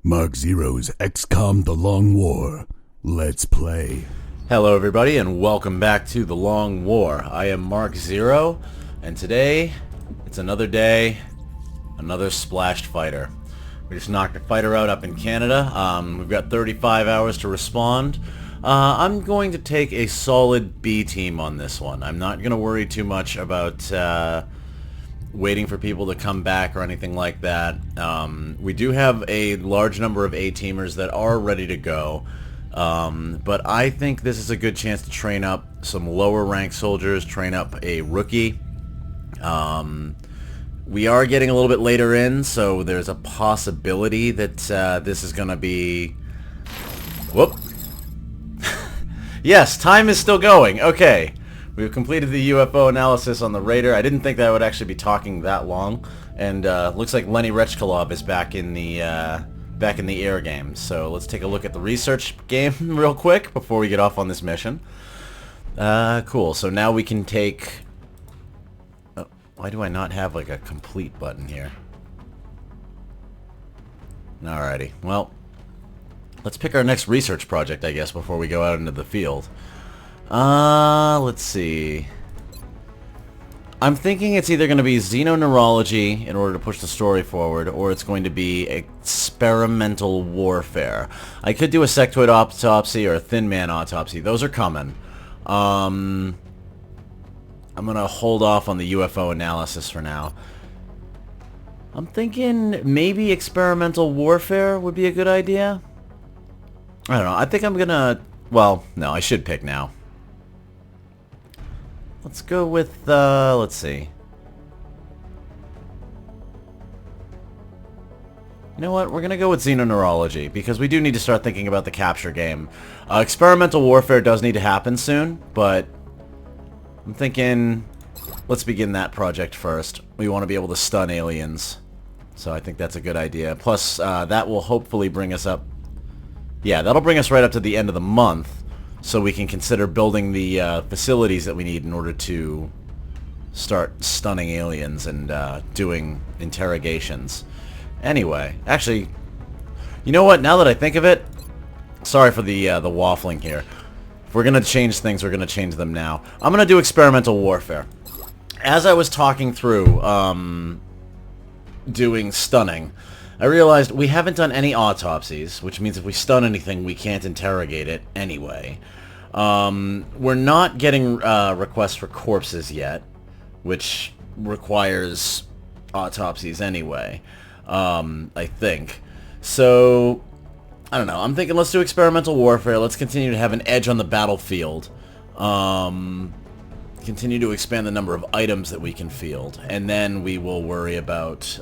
Mark Zero's XCOM The Long War. Let's play. Hello everybody and welcome back to The Long War. I am Mark Zero, and today it's another day, another splashed fighter. We just knocked a fighter out up in Canada. We've got 35 hours to respond. I'm going to take a solid B team on this one. I'm not going to worry too much about waiting for people to come back or anything like that. We do have a large number of A-teamers that are ready to go. But I think this is a good chance to train up some lower ranked soldiers, train up a rookie. We are getting a little bit later in, so there's a possibility that this is going to be... Whoop. Yes, time is still going. Okay. We've completed the UFO analysis on the Raider. I didn't think that I would actually be talking that long. And looks like Lenny Rechkolov is back in the air game. So let's take a look at the research game real quick before we get off on this mission. Cool. So now we can take... Oh, why do I not have like a complete button here? Alrighty. Well, let's pick our next research project, I guess, before we go out into the field. Let's see. I'm thinking it's either going to be xenoneurology in order to push the story forward, or it's going to be experimental warfare. I could do a sectoid autopsy or a thin man autopsy. Those are coming. I'm going to hold off on the UFO analysis for now. I'm thinking maybe experimental warfare would be a good idea. I don't know. I think I'm going to... Well, no, I should pick now. Let's go with, let's see. You know what? We're going to go with xenoneurology, because we do need to start thinking about the capture game. Experimental warfare does need to happen soon, but I'm thinking let's begin that project first. We want to be able to stun aliens, so I think that's a good idea. Plus, that will hopefully bring us up... Yeah, that'll bring us right up to the end of the month, so we can consider building the facilities that we need in order to start stunning aliens and doing interrogations. Anyway, actually, you know what? Now that I think of it, sorry for the waffling here. If we're going to change things, we're going to change them now. I'm going to do experimental warfare. As I was talking through doing stunning, I realized we haven't done any autopsies, which means if we stun anything, we can't interrogate it anyway. We're not getting requests for corpses yet, which requires autopsies anyway, I think. So, I don't know. I'm thinking let's do experimental warfare. Let's continue to have an edge on the battlefield. Continue to expand the number of items that we can field. And then we will worry about...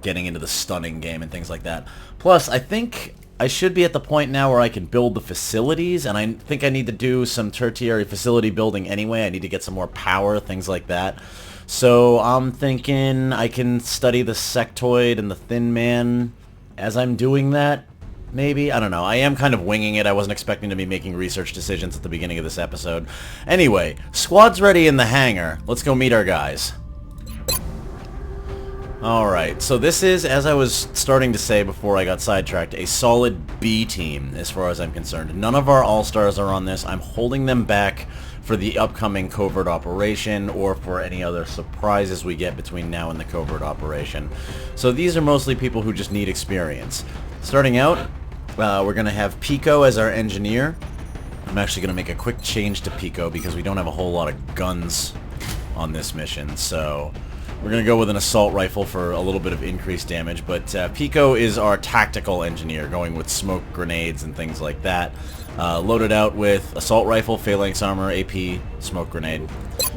getting into the stunning game and things like that. Plus, I think I should be at the point now where I can build the facilities, and I think I need to do some tertiary facility building anyway. I need to get some more power, things like that. So I'm thinking I can study the sectoid and the thin man as I'm doing that, maybe? I don't know. I am kind of winging it. I wasn't expecting to be making research decisions at the beginning of this episode. Anyway, squad's ready in the hangar. Let's go meet our guys. Alright, so this is, as I was starting to say before I got sidetracked, a solid B team as far as I'm concerned. None of our all-stars are on this. I'm holding them back for the upcoming covert operation or for any other surprises we get between now and the covert operation. So these are mostly people who just need experience. Starting out, we're going to have Pico as our engineer. I'm actually going to make a quick change to Pico because we don't have a whole lot of guns on this mission, so... We're going to go with an assault rifle for a little bit of increased damage, but Pico is our tactical engineer, going with smoke grenades and things like that. Loaded out with assault rifle, phalanx armor, AP, smoke grenade.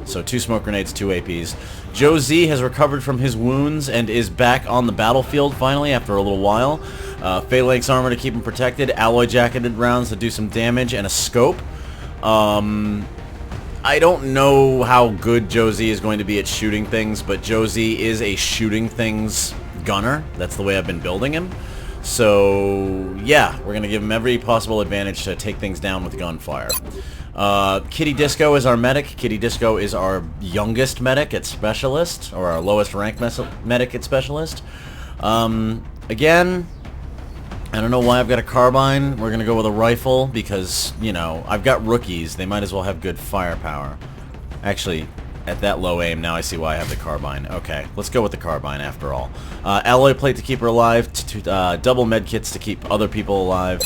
So 2 smoke grenades, 2 APs. Joe Z has recovered from his wounds and is back on the battlefield finally after a little while. Phalanx armor to keep him protected, alloy jacketed rounds to do some damage, and a scope. I don't know how good Josie is going to be at shooting things, but Josie is a shooting things gunner. That's the way I've been building him. So, yeah, we're going to give him every possible advantage to take things down with gunfire. Kitty Disco is our medic. Kitty Disco is our youngest medic at Specialist, or our lowest rank medic at Specialist. Again, I don't know why I've got a carbine. We're going to go with a rifle because, you know, I've got rookies. They might as well have good firepower. Actually, at that low aim, now I see why I have the carbine. Okay, let's go with the carbine after all. Alloy plate to keep her alive, double med kits to keep other people alive.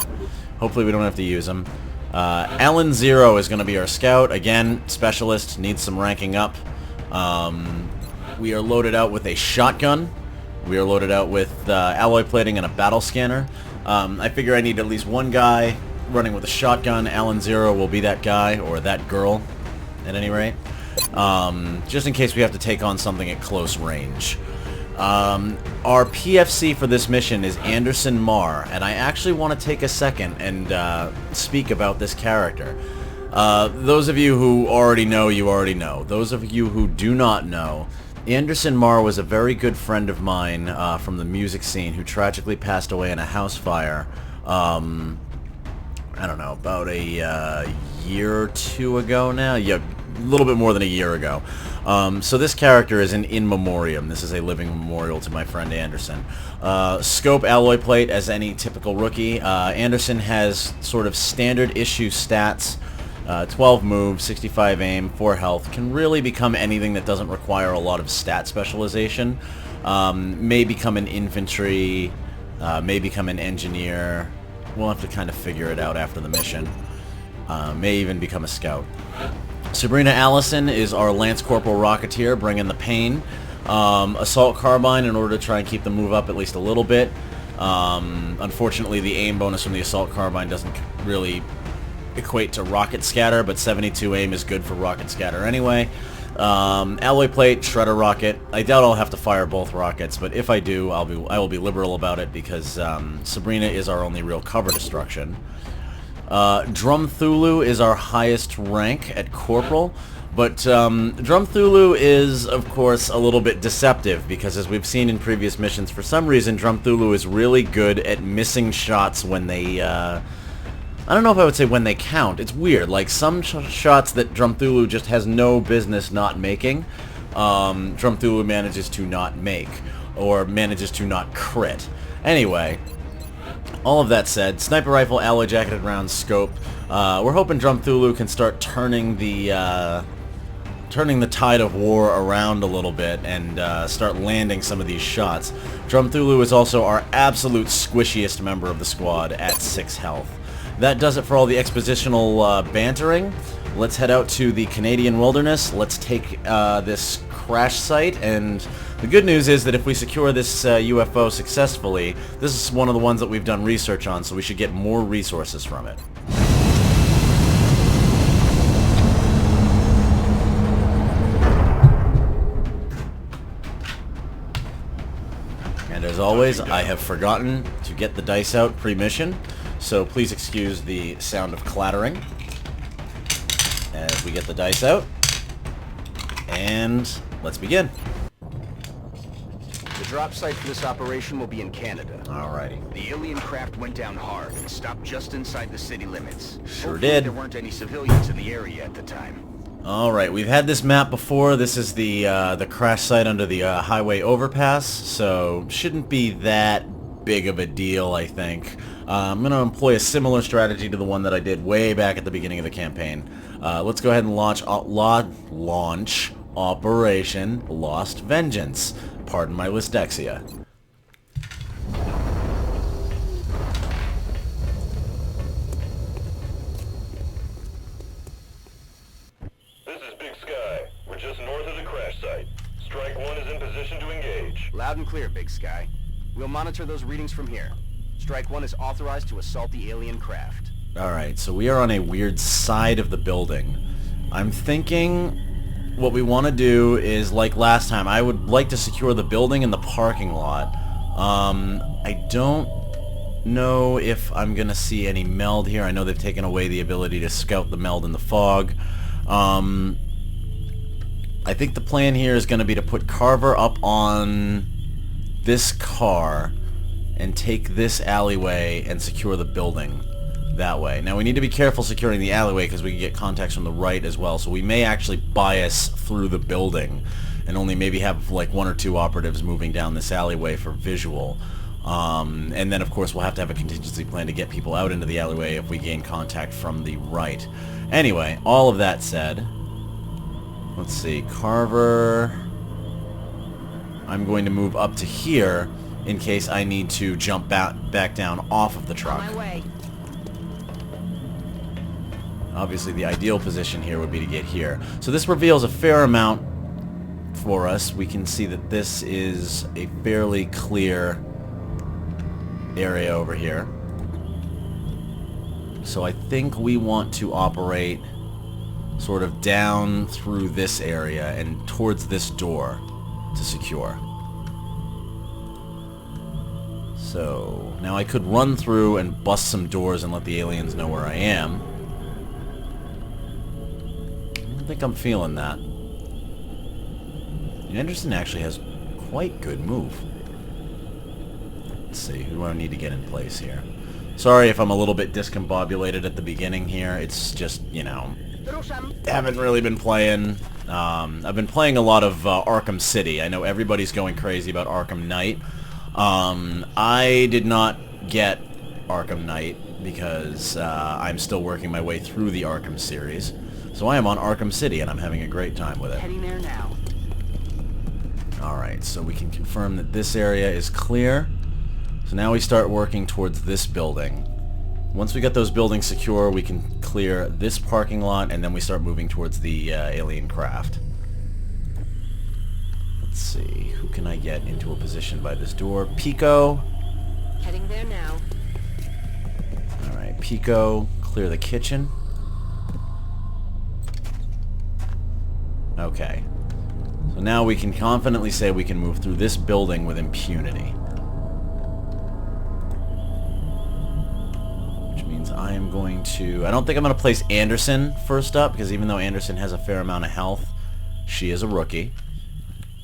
Hopefully we don't have to use them. Alan Zero is going to be our scout. Again, specialist, needs some ranking up. We are loaded out with a shotgun. We are loaded out with alloy plating and a battle scanner. I figure I need at least one guy running with a shotgun. Alan Zero will be that guy, or that girl, at any rate. Just in case we have to take on something at close range. Our PFC for this mission is Anderson Marr, and I actually want to take a second and speak about this character. Those of you who already know, you already know. Those of you who do not know, Anderson Marr was a very good friend of mine from the music scene who tragically passed away in a house fire, I don't know, about a year or two ago now? Yeah, a little bit more than a year ago. So this character is an in memoriam. This is a living memorial to my friend Anderson. Scope alloy plate as any typical rookie. Anderson has sort of standard issue stats. 12 move, 65 aim, 4 health. Can really become anything that doesn't require a lot of stat specialization. May become an infantry, may become an engineer. We'll have to kind of figure it out after the mission. May even become a scout. Sabrina Allison is our Lance Corporal Rocketeer, bringing the pain. Assault Carbine in order to try and keep the move up at least a little bit. Unfortunately, the aim bonus from the Assault Carbine doesn't really equate to rocket scatter, but 72 aim is good for rocket scatter anyway. Alloy plate, shredder rocket. I doubt I'll have to fire both rockets, but if I do, I will be liberal about it because Sabrina is our only real cover destruction. Drum Thulu is our highest rank at Corporal, but Drum Thulu is, of course, a little bit deceptive because, as we've seen in previous missions, for some reason Drum Thulu is really good at missing shots when they, I don't know if I would say when they count. It's weird. Like, some shots that Drum Thulu just has no business not making, Drum Thulu manages to not make, or manages to not crit. Anyway, all of that said, sniper rifle, alloy jacketed round, scope. We're hoping Drum Thulu can start turning the tide of war around a little bit and start landing some of these shots. Drum Thulu is also our absolute squishiest member of the squad at 6 health. That does it for all the expositional bantering. Let's head out to the Canadian wilderness. Let's take this crash site, and the good news is that if we secure this UFO successfully, this is one of the ones that we've done research on, so we should get more resources from it. And as always, I have forgotten to get the dice out pre-mission. So please excuse the sound of clattering as we get the dice out. And let's begin. The drop site for this operation will be in Canada. Alrighty. The alien craft went down hard and stopped just inside the city limits. Sure Hopefully did. There weren't any civilians in the area at the time. Alright, we've had this map before. This is the crash site under the highway overpass, so shouldn't be that big of a deal, I think. I'm going to employ a similar strategy to the one that I did way back at the beginning of the campaign. Let's go ahead and launch Operation Lost Vengeance. Pardon my dyslexia. This is Big Sky. We're just north of the crash site. Strike 1 is in position to engage. Loud and clear, Big Sky. We'll monitor those readings from here. Strike 1 is authorized to assault the alien craft. Alright, so we are on a weird side of the building. I'm thinking what we want to do is, like last time, I would like to secure the building and the parking lot. I don't know if I'm going to see any meld here. I know they've taken away the ability to scout the meld in the fog. I think the plan here is going to be to put Carver up on this car and take this alleyway and secure the building that way. Now we need to be careful securing the alleyway because we can get contacts from the right as well, so we may actually bias through the building and only maybe have like 1 or 2 operatives moving down this alleyway for visual. And then, of course, we'll have to have a contingency plan to get people out into the alleyway if we gain contact from the right. Anyway, all of that said, let's see, Carver, I'm going to move up to here in case I need to jump back down off of the truck. On my way. Obviously, the ideal position here would be to get here. So this reveals a fair amount for us. We can see that this is a fairly clear area over here. So I think we want to operate sort of down through this area and towards this door to secure. So now I could run through and bust some doors and let the aliens know where I am. I don't think I'm feeling that. Anderson actually has quite good move. Let's see, who do I need to get in place here? Sorry if I'm a little bit discombobulated at the beginning here. It's just, you know, haven't really been playing. I've been playing a lot of Arkham City. I know everybody's going crazy about Arkham Knight. I did not get Arkham Knight because I'm still working my way through the Arkham series. So I am on Arkham City and I'm having a great time with it. Heading there now. Alright, so we can confirm that this area is clear. So now we start working towards this building. Once we get those buildings secure, we can clear this parking lot, and then we start moving towards the alien craft. Let's see, who can I get into a position by this door? Pico. Heading there now. Alright, Pico, clear the kitchen. Okay. So now we can confidently say we can move through this building with impunity. Which means I am going to... I don't think I'm going to place Anderson first up, because even though Anderson has a fair amount of health, she is a rookie.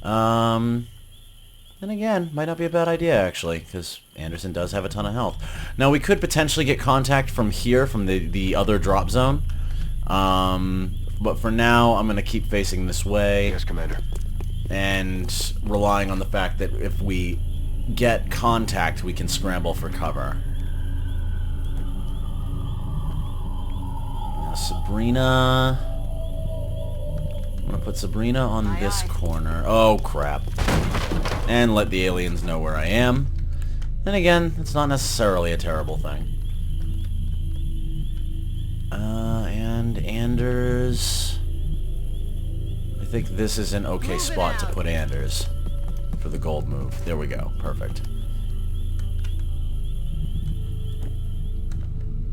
Then again, might not be a bad idea, actually, because Anderson does have a ton of health. Now, we could potentially get contact from here, from the other drop zone. But for now, I'm going to keep facing this way. Yes, Commander. And relying on the fact that if we get contact, we can scramble for cover. Now, Sabrina... I'm going to put Sabrina on this corner. Oh, crap. And let the aliens know where I am. Then again, it's not necessarily a terrible thing. And Anders... I think this is an okay spot to put Anders for the gold move. There we go. Perfect.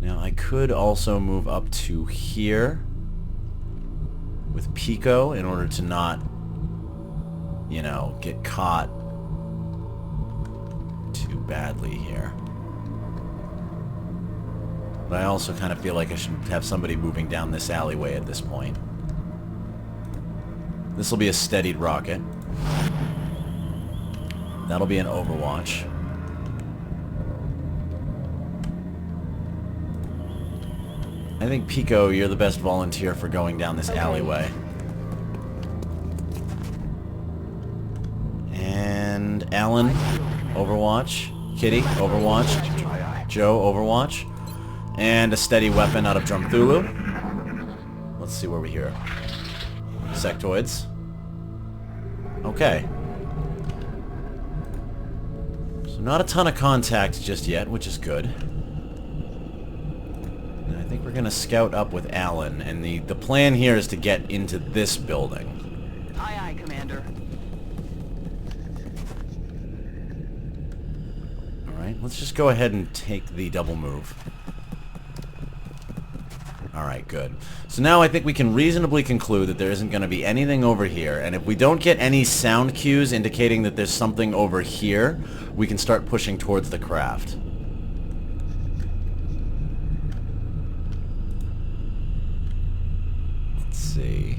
Now, I could also move up to here with Pico in order to not, you know, get caught too badly here. But I also kind of feel like I should have somebody moving down this alleyway at this point. This will be a steadied rocket. That'll be an Overwatch. I think, Pico, you're the best volunteer for going down this alleyway. And Alan, Overwatch. Kitty, Overwatch. Joe, Overwatch. And a steady weapon out of Drumthulu. Let's see where we hear. Sectoids. Okay. So not a ton of contact just yet, which is good. And I think we're going to scout up with Alan, and the plan here is to get into this building. Aye, aye, Commander. Alright, let's just go ahead and take the double move. Alright, good. So now I think we can reasonably conclude that there isn't going to be anything over here, and if we don't get any sound cues indicating that there's something over here, we can start pushing towards the craft. Let's see.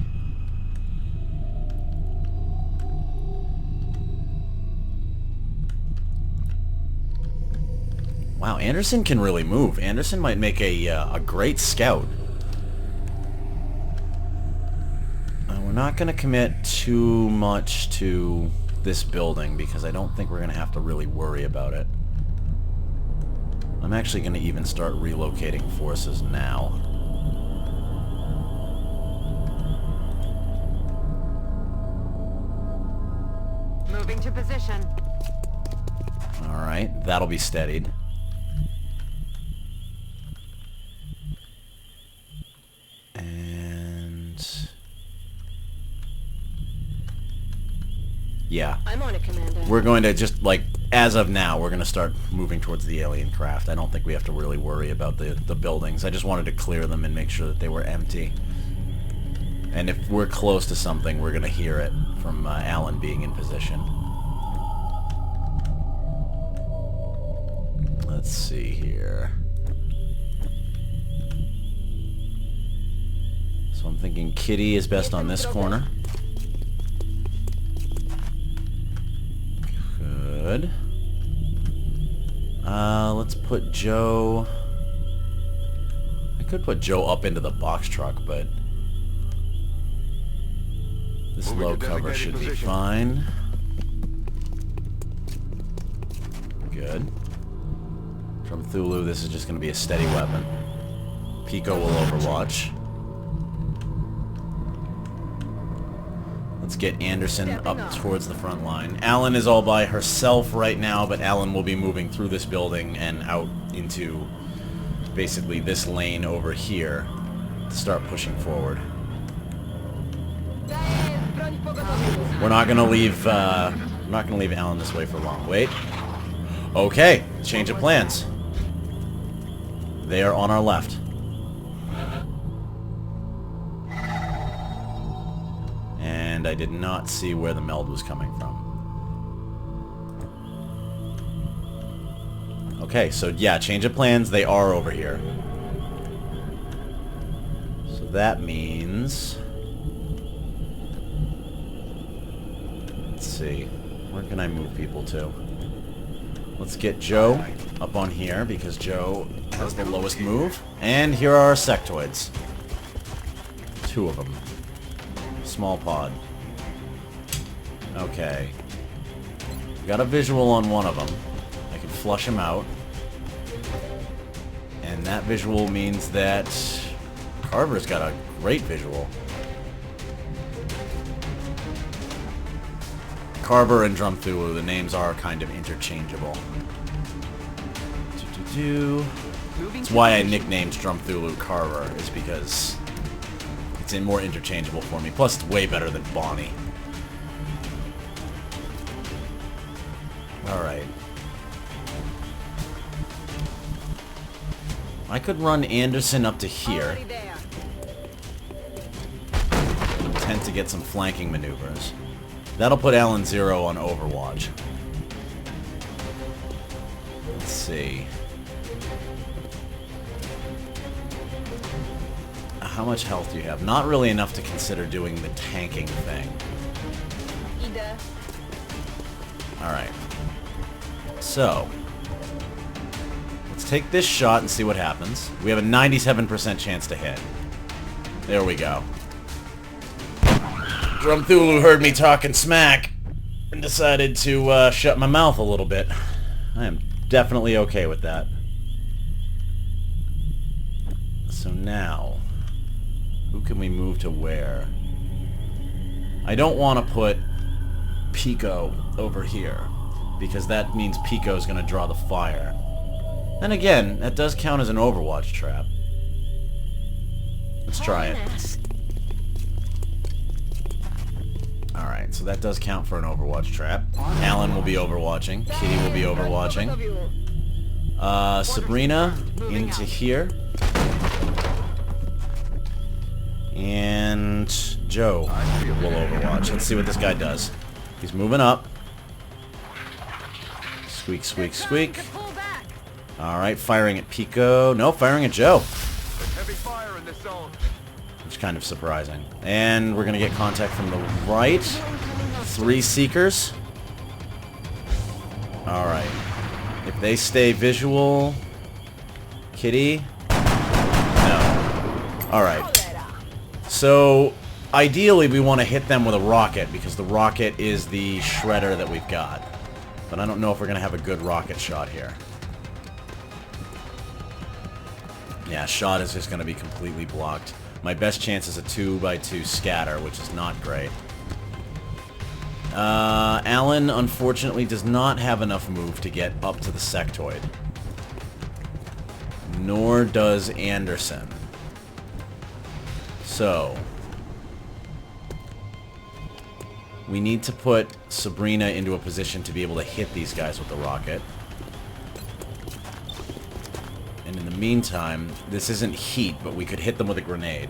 Wow, Anderson can really move. Anderson might make a great scout. We're not going to commit too much to this building because I don't think we're going to have to really worry about it. I'm actually going to even start relocating forces now. Moving to position. Alright, that'll be steadied. And... yeah. I'm on it, Commander. We're going to just, like, as of now, we're going to start moving towards the alien craft. I don't think we have to really worry about the buildings. I just wanted to clear them and make sure that they were empty. And if we're close to something, we're going to hear it from Alan being in position. Let's see here. So I'm thinking Kitty is best on this corner. Good. Let's put Joe... I could put Joe up into the box truck, but... this low cover should be fine. Good. From Thulu, this is just going to be a steady weapon. Pico will overwatch. Let's get Anderson up towards the front line. Alan is all by herself right now, but Alan will be moving through this building and out into basically this lane over here to start pushing forward. We're not gonna leave Alan this way for long. Wait. Okay, change of plans. They are on our left. And I did not see where the meld was coming from. Okay, so yeah, change of plans. They are over here. So that means... let's see. Where can I move people to? Let's get Joe up on here because Joe has the lowest move. And here are our sectoids. 2 of them. Small pod. Okay. Got a visual on one of them. I can flush him out. And that visual means that Carver's got a great visual. Carver and Drum Thulu, the names are kind of interchangeable. That's why I nicknamed Drum Thulu Carver, is because it's more interchangeable for me. Plus, it's way better than Bonnie. Alright. I could run Anderson up to here. Tend to get some flanking maneuvers. That'll put Alan 0 on Overwatch. Let's see. How much health do you have? Not really enough to consider doing the tanking thing. Alright. So, let's take this shot and see what happens. We have a 97% chance to hit. There we go. Drum Thulu heard me talking smack and decided to shut my mouth a little bit. I am definitely okay with that. So now, who can we move to where? I don't want to put Pico over here, because that means Pico's going to draw the fire. Then again, that does count as an Overwatch trap. Let's try it. Alright, so that does count for an Overwatch trap. Alan will be overwatching. Kitty will be overwatching. Sabrina into here. And Joe will overwatch. Let's see what this guy does. He's moving up. Squeak, squeak, squeak. Alright, firing at Pico. No, firing at Joe. Heavy fire in this zone. Which is kind of surprising. And we're going to get contact from the right. 3 Seekers. Alright. If they stay visual... Kitty? No. Alright. So, ideally we want to hit them with a rocket, because the rocket is the shredder that we've got. But I don't know if we're going to have a good rocket shot here. Yeah, shot is just going to be completely blocked. My best chance is a 2x2 scatter, which is not great. Alan, unfortunately, does not have enough move to get up to the sectoid. Nor does Anderson. So, we need to put Sabrina into a position to be able to hit these guys with the rocket. And in the meantime, this isn't heat, but we could hit them with a grenade.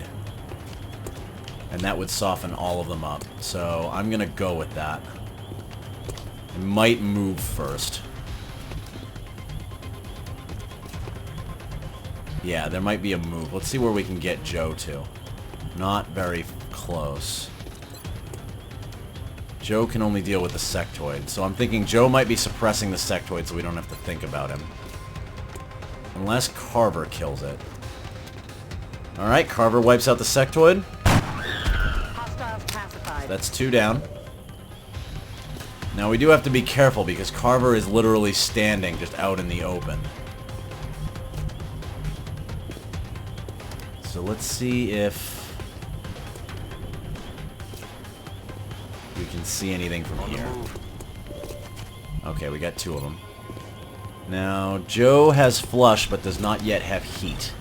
And that would soften all of them up. So I'm going to go with that. I might move first. Yeah, there might be a move. Let's see where we can get Joe to. Not very close. Joe can only deal with the sectoid. So I'm thinking Joe might be suppressing the sectoid so we don't have to think about him. Unless Carver kills it. Alright, Carver wipes out the sectoid. Hostiles pacified. That's 2 down. Now we do have to be careful because Carver is literally standing just out in the open. So let's see if we can see anything from here. Okay, we got 2 of them. Now, Joe has flush but does not yet have heat.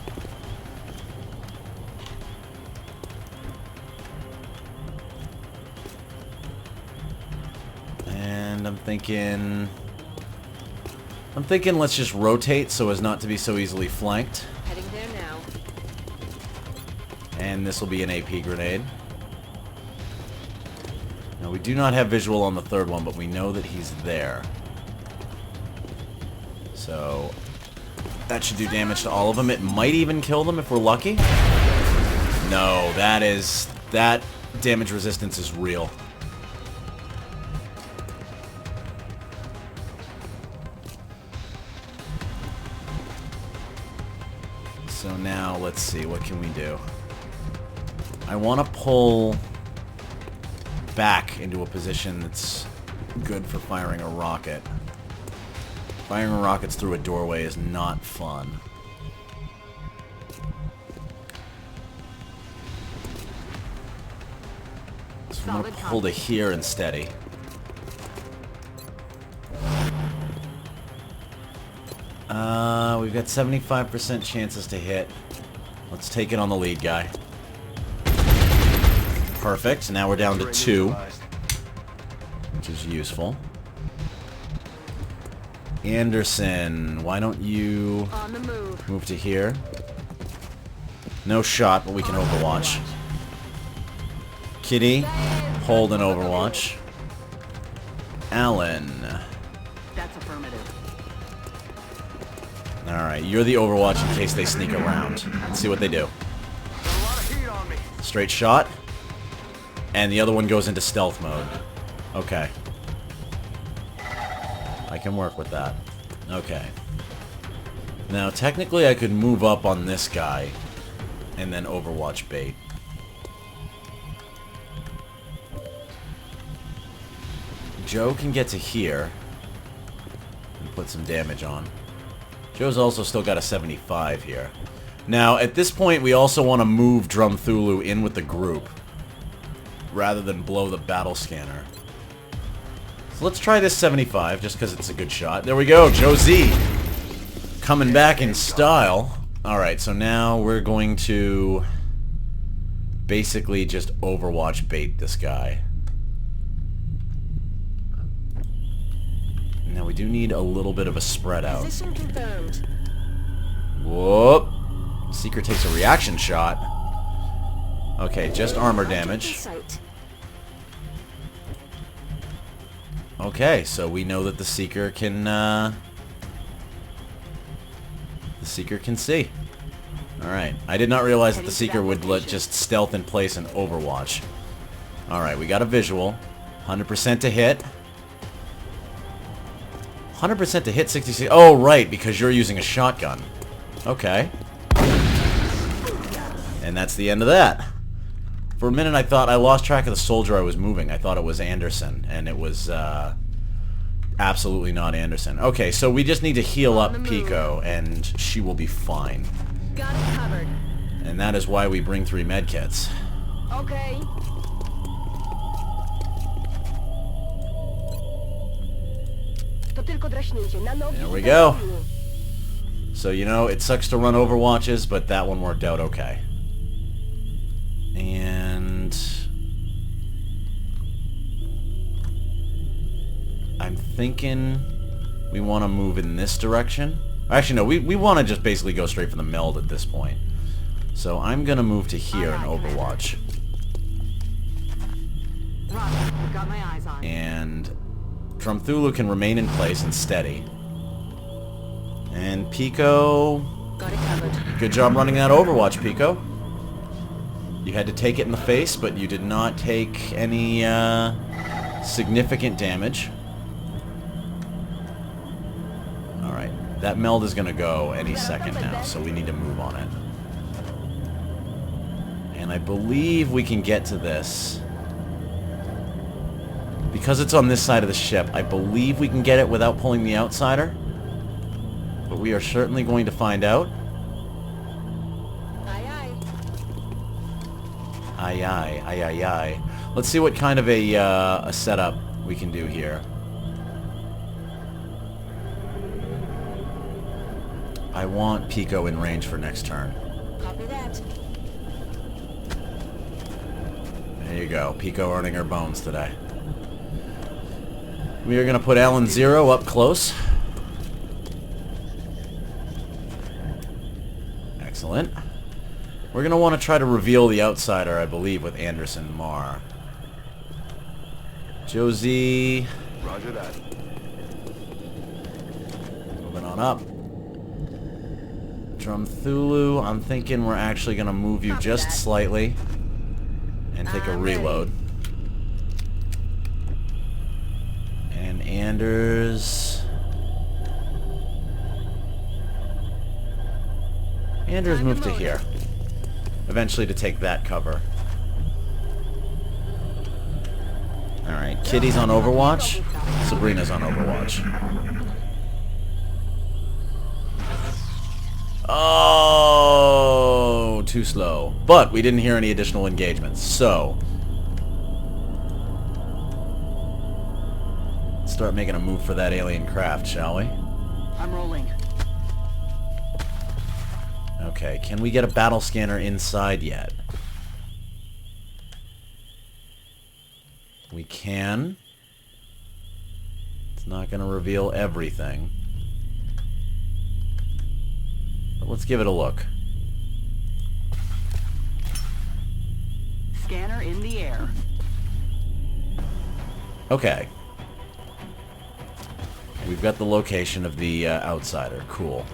And I'm thinking let's just rotate so as not to be so easily flanked. Heading there now. And this will be an AP grenade. Now, we do not have visual on the 3rd one, but we know that he's there. So, that should do damage to all of them. It might even kill them if we're lucky. No, that damage resistance is real. So now, let's see, what can we do? I want to pull back into a position that's good for firing a rocket. Firing rockets through a doorway is not fun. So I'm going to pull to here and steady. We've got 75% chances to hit. Let's take it on the lead guy. Perfect. Now we're down to 2, which is useful. Anderson, why don't you On the move. move to here? No shot, but we can overwatch. Kitty, hold an overwatch. Alan. That's affirmative. Alright, you're the overwatch in case they sneak around. Let's see what they do. A lot of heat on me. Straight shot. And the other one goes into stealth mode. Okay. I can work with that. Okay. Now, technically I could move up on this guy and then overwatch bait. Joe can get to here and put some damage on. Joe's also still got a 75 here. Now, at this point, we also want to move Drum Thulu in with the group rather than blow the battle scanner. So let's try this 75, just because it's a good shot. There we go, Joe Z. Coming back in style. Alright, so now we're going to basically just overwatch bait this guy. Now we do need a little bit of a spread out. Position confirmed. Whoop. Seeker takes a reaction shot. Okay, just armor damage. Okay, so we know that the Seeker can, see. Alright, I did not realize that the Seeker would let just stealth in place and overwatch. Alright, we got a visual. 100% to hit. 100% to hit 66. Oh, right, because you're using a shotgun. Okay. And that's the end of that. For a minute, I thought I lost track of the soldier I was moving. I thought it was Anderson, and it was absolutely not Anderson. Okay, so we just need to heal up Pico, and she will be fine. Got it covered. And that is why we bring 3 medkits. Okay. To tylko draśnięcie. Na nogi. There we go. So, you know, it sucks to run Overwatches, but that one worked out okay. And I'm thinking we want to move in this direction. Actually, no, we want to just basically go straight for the meld at this point. So I'm going to move to here in Overwatch. Roger. Got my eyes on. And Drumthulu can remain in place and steady. And Pico, Got it covered. good job running that Overwatch, Pico. You had to take it in the face, but you did not take any significant damage. Alright, that meld is going to go any second now, so we need to move on it. And I believe we can get to this. Because it's on this side of the ship, I believe we can get it without pulling the outsider. But we are certainly going to find out. Aye, aye. Aye, aye, aye, aye, aye. Let's see what kind of a setup we can do here. I want Pico in range for next turn. Copy that. There you go. Pico earning her bones today. We are going to put Alan Zero up close. Excellent. We're going to want to try to reveal the outsider, I believe, with Anderson Marr. Josie. Roger that. Moving on up. Drumthulu, I'm thinking we're actually going to move you just slightly and take a reload. And Anders... Anders moved to here. Eventually to take that cover. Alright, Kitty's on Overwatch. Sabrina's on Overwatch. Oh, too slow. But we didn't hear any additional engagements, so... let's start making a move for that alien craft, shall we? I'm rolling. Okay, can we get a battle scanner inside yet? We can. It's not going to reveal everything. But let's give it a look. Scanner in the air. Okay. We've got the location of the outsider. Cool.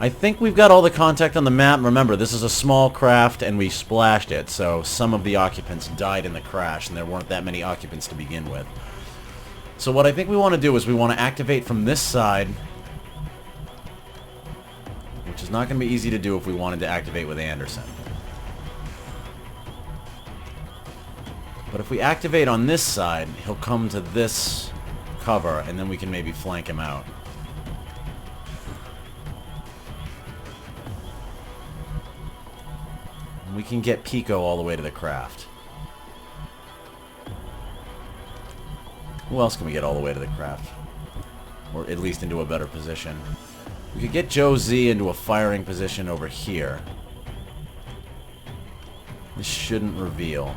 I think we've got all the contact on the map. Remember, this is a small craft and we splashed it, so some of the occupants died in the crash and there weren't that many occupants to begin with. So what I think we want to do is we want to activate from this side, which is not going to be easy to do if we wanted to activate with Anderson. But if we activate on this side, he'll come to this cover and then we can maybe flank him out. We can get Pico all the way to the craft. Who else can we get all the way to the craft? Or at least into a better position. We could get Joe Z into a firing position over here. This shouldn't reveal.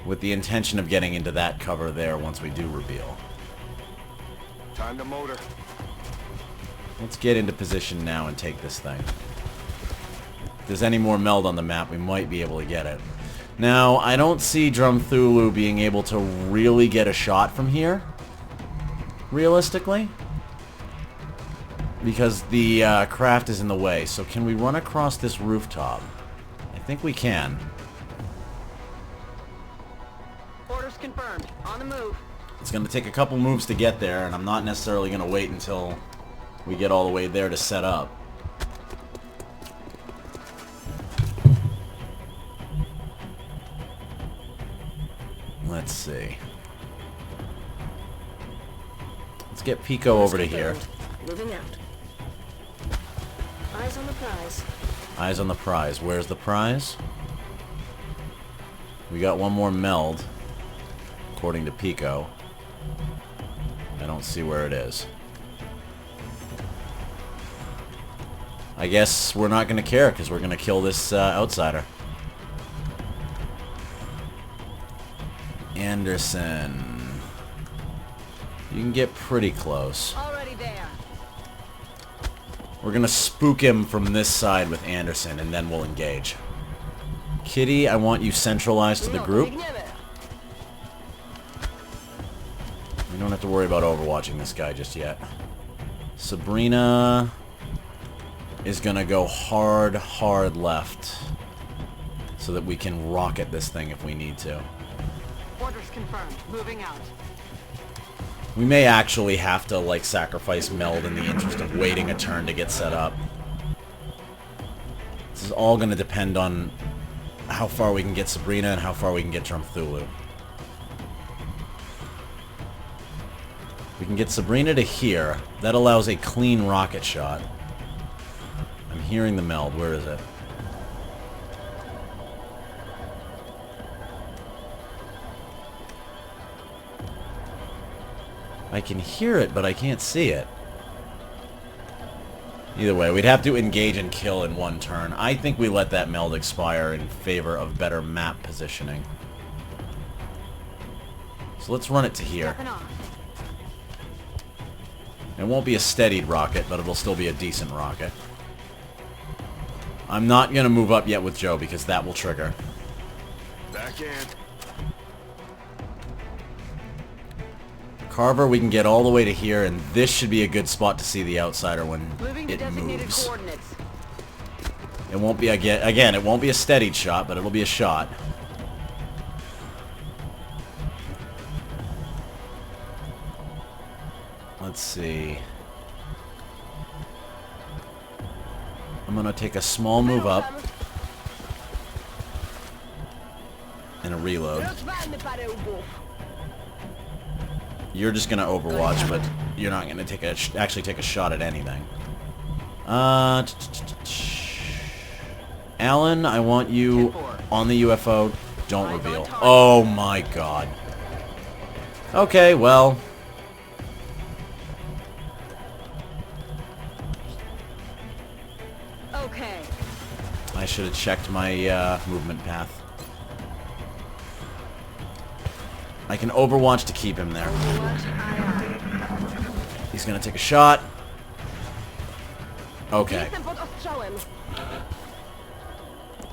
With the intention of getting into that cover there once we do reveal. Time to motor. Let's get into position now and take this thing. If there's any more meld on the map, we might be able to get it. Now, I don't see Drumthulu being able to really get a shot from here, realistically, because the craft is in the way. So can we run across this rooftop? I think we can. Orders confirmed. On the move. It's going to take a couple moves to get there, and I'm not necessarily going to wait until we get all the way there to set up. Let's see. Let's get Pico over to here. Moving out. Eyes on the prize. Eyes on the prize. Where's the prize? We got one more meld, according to Pico. I don't see where it is. I guess we're not going to care, because we're going to kill this outsider. Anderson. You can get pretty close. Already there. We're going to spook him from this side with Anderson, and then we'll engage. Kitty, I want you centralized to the group. We don't have to worry about overwatching this guy just yet. Sabrina is going to go hard left so that we can rocket this thing if we need to. Orders confirmed. Moving out. We may actually have to, like, sacrifice meld in the interest of waiting a turn to get set up. This is all going to depend on how far we can get Sabrina and how far we can get Drumthulu. We can get Sabrina to here. That allows a clean rocket shot. I'm hearing the meld. Where is it? I can hear it, but I can't see it. Either way, we'd have to engage and kill in one turn. I think we let that meld expire in favor of better map positioning. So let's run it to here. It won't be a steadied rocket, but it'll still be a decent rocket. I'm not going to move up yet with Joe because that will trigger. Back in. Carver, we can get all the way to here, and this should be a good spot to see the outsider when Moving to it designated moves. coordinates. It won't be, again, it won't be a steadied shot, but it'll be a shot. Let's see. I'm going to take a small move up and a reload. You're just going to overwatch, but you're not going to actually take a shot at anything. Alan, I want you on the UFO. Don't reveal. Oh my god. Okay, well. Okay. I should have checked my movement path. I can overwatch to keep him there. He's gonna take a shot. Okay.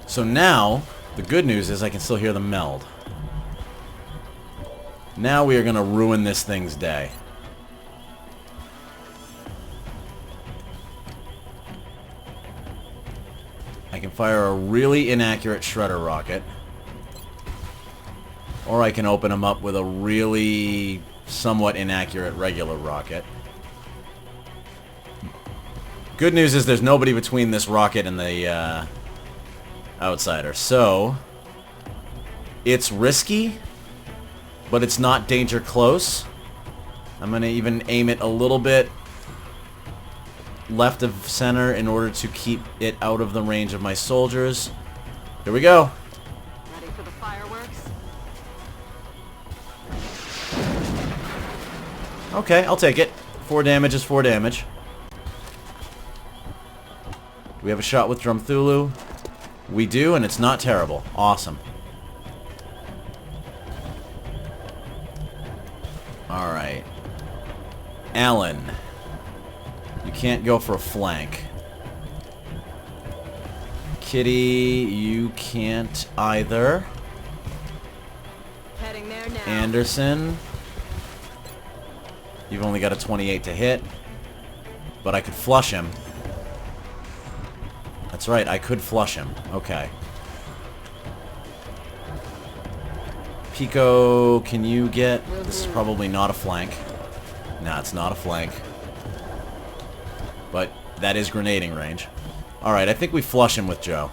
So now, the good news is I can still hear the meld. Now we are gonna ruin this thing's day. I can fire a really inaccurate shredder rocket. Or I can open him up with a really somewhat inaccurate regular rocket. Good news is there's nobody between this rocket and the outsider. So, it's risky, but it's not danger close. I'm going to even aim it a little bit left of center in order to keep it out of the range of my soldiers. Here we go. Ready for the fireworks? Okay, I'll take it. 4 damage is 4 damage. Do we have a shot with Drumthulu? We do, and it's not terrible. Awesome. Alright. Alan. You can't go for a flank. Kitty, you can't either. Heading there now. Anderson. You've only got a 28 to hit. But I could flush him. That's right, I could flush him. Okay. Pico, can you get... This is probably not a flank. Nah, it's not a flank. But that is grenading range. Alright, I think we flush him with Joe.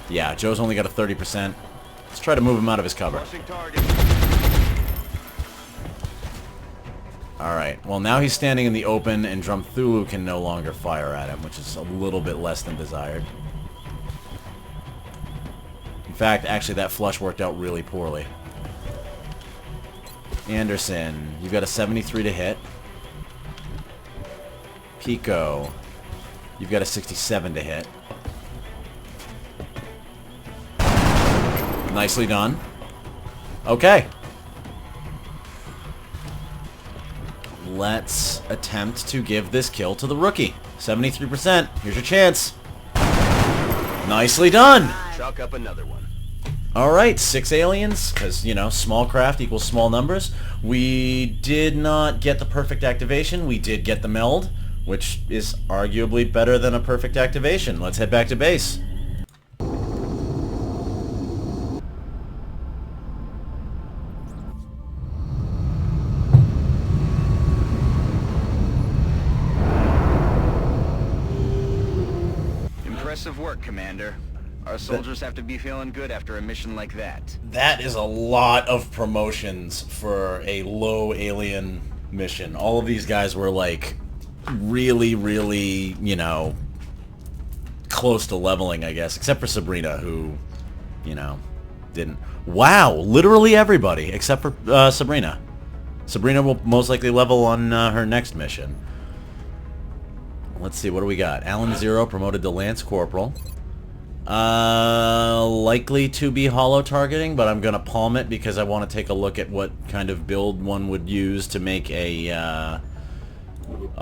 Yeah, Joe's only got a 30%. Let's try to move him out of his cover. Rushing target. Alright, well now he's standing in the open and Drumthulu can no longer fire at him, which is a little bit less than desired. In fact, actually that flush worked out really poorly. Anderson, you've got a 73 to hit. Pico, you've got a 67 to hit. Nicely done. Okay. Let's attempt to give this kill to the rookie. 73%. Here's your chance. Nicely done. Chalk up another one. Alright, 6 aliens, because, you know, small craft equals small numbers. We did not get the perfect activation. We did get the meld, which is arguably better than a perfect activation. Let's head back to base. Impressive work, Commander. Our soldiers have to be feeling good after a mission like that. That is a lot of promotions for a low alien mission. All of these guys were like really, really, you know, close to leveling, I guess, except for Sabrina, who, you know, didn't. Wow, literally everybody except for Sabrina. Sabrina will most likely level on her next mission. Let's see, what do we got? Alan Zero promoted to Lance Corporal. Likely to be hollow targeting, but I'm gonna palm it because I want to take a look at what kind of build one would use to make a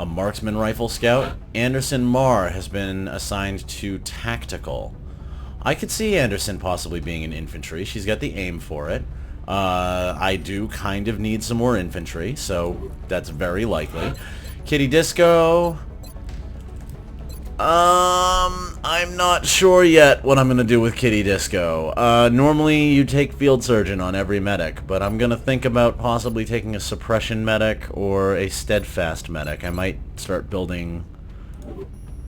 marksman rifle scout. Anderson Marr has been assigned to tactical. I could see Anderson possibly being an infantry. She's got the aim for it. I do kind of need some more infantry, so that's very likely. Kitty Disco. I'm not sure yet what I'm gonna do with Kitty Disco. Normally you take Field Surgeon on every medic, but I'm gonna think about possibly taking a Suppression medic or a Steadfast medic. I might start building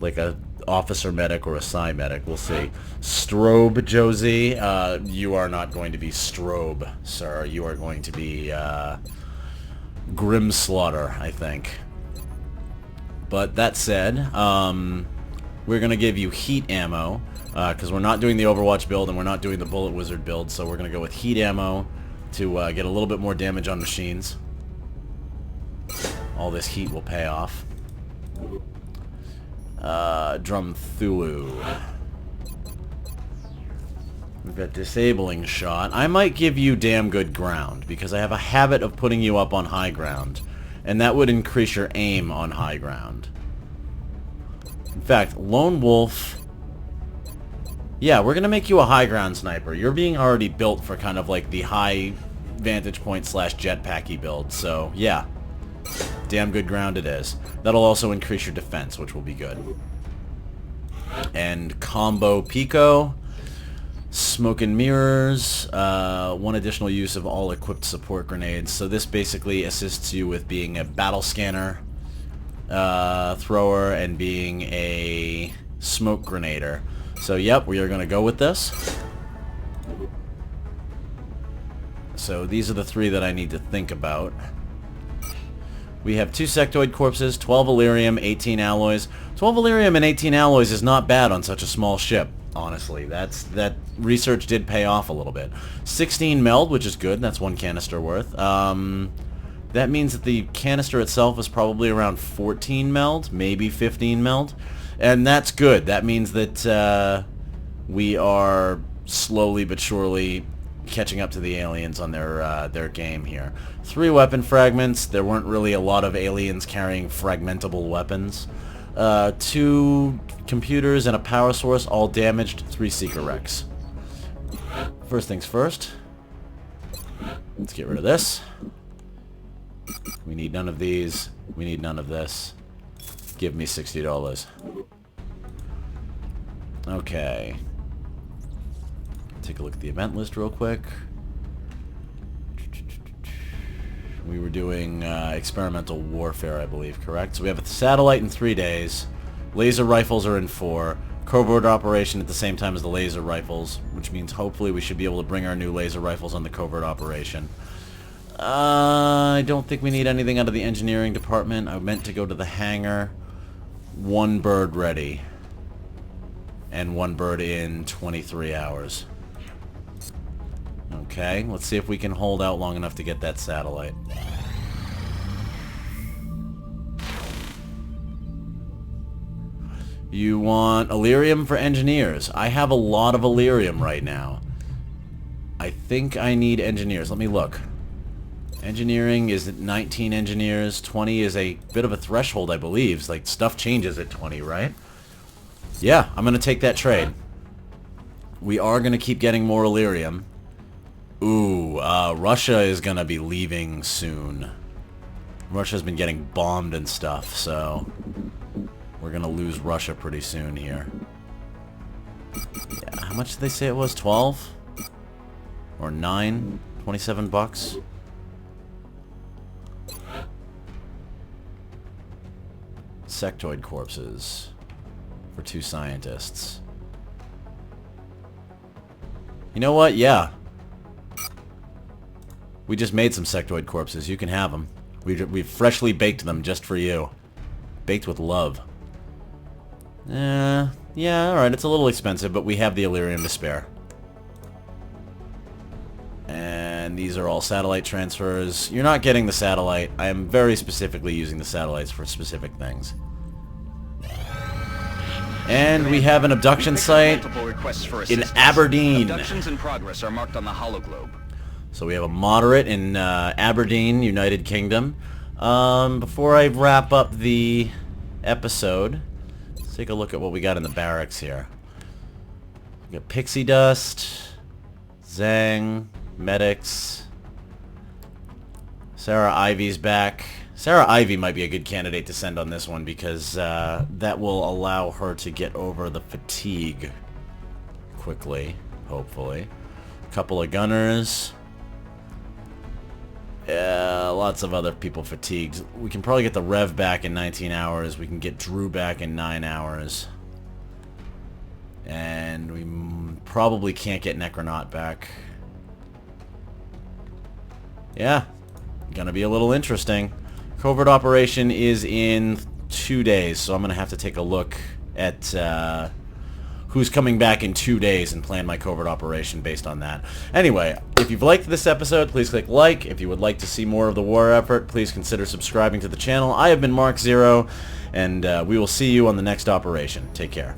like a Officer medic or a Psi medic, we'll see. Strobe Josie, you are not going to be Strobe, sir. You are going to be, Grim Slaughter, I think. But that said, we're going to give you heat ammo, because we're not doing the Overwatch build and we're not doing the Bullet Wizard build, so we're going to go with heat ammo to get a little bit more damage on machines. All this heat will pay off. Drumthulu. We've got disabling shot. I might give you damn good ground, because I have a habit of putting you up on high ground, and that would increase your aim on high ground. In fact, Lone Wolf... Yeah, we're going to make you a high ground sniper. You're being already built for kind of like the high vantage point / jetpacky build, so yeah. Damn good ground it is. That'll also increase your defense, which will be good. And combo Pico. Smoke and mirrors. One additional use of all equipped support grenades. So this basically assists you with being a battle scanner thrower and being a smoke grenader. So yep, we are going to go with this. So these are the 3 that I need to think about. We have 2 sectoid corpses, 12 Illyrium, 18 alloys. 12 Illyrium and 18 alloys is not bad on such a small ship, honestly. That research did pay off a little bit. 16 meld, which is good. That's 1 canister worth. That means that the canister itself is probably around 14 meld, maybe 15 meld. And that's good. That means that we are slowly but surely catching up to the aliens on their game here. 3 weapon fragments. There weren't really a lot of aliens carrying fragmentable weapons. 2 computers and a power source, all damaged. 3 seeker wrecks. First things first. Let's get rid of this. We need none of these. We need none of this. Give me $60. Okay. Take a look at the event list real quick. We were doing experimental warfare, I believe, correct? So we have a satellite in 3 days. Laser rifles are in 4. Covert operation at the same time as the laser rifles, which means hopefully we should be able to bring our new laser rifles on the covert operation. I don't think we need anything out of the engineering department. I meant to go to the hangar. 1 bird ready. And 1 bird in 23 hours. Okay, let's see if we can hold out long enough to get that satellite. You want Illyrium for engineers. I have a lot of Illyrium right now. I think I need engineers. Let me look. Engineering is at 19 engineers. 20 is a bit of a threshold, I believe. Like, stuff changes at 20, right? Yeah, I'm going to take that trade. We are going to keep getting more Illyrium. Ooh, Russia is going to be leaving soon. Russia's been getting bombed and stuff, so we're going to lose Russia pretty soon here. Yeah, how much did they say it was? 12? Or 9? 27 bucks? Sectoid corpses for 2 scientists. You know what? Yeah. We just made some sectoid corpses. You can have them. We've freshly baked them just for you. Baked with love. Yeah, alright. It's a little expensive, but we have the Illyrium to spare. And these are all satellite transfers. You're not getting the satellite. I am very specifically using the satellites for specific things. And we have an abduction site in Aberdeen. Abductions in progress are marked on the hologlobe. So we have a moderate in Aberdeen, United Kingdom. Before I wrap up the episode, let's take a look at what we got in the barracks here. We got pixie dust, Zang, medics. Sarah Ivy's back. Sarah Ivy might be a good candidate to send on this one because that will allow her to get over the fatigue quickly, hopefully. A couple of gunners. Yeah, lots of other people fatigued. We can probably get the Rev back in 19 hours. We can get Drew back in 9 hours. And we probably can't get Necronaut back. Yeah, gonna be a little interesting. Covert operation is in 2 days, so I'm gonna have to take a look at who's coming back in 2 days and plan my covert operation based on that. Anyway, if you've liked this episode, please click like. If you would like to see more of the war effort, please consider subscribing to the channel. I have been Mark Zero, and we will see you on the next operation. Take care.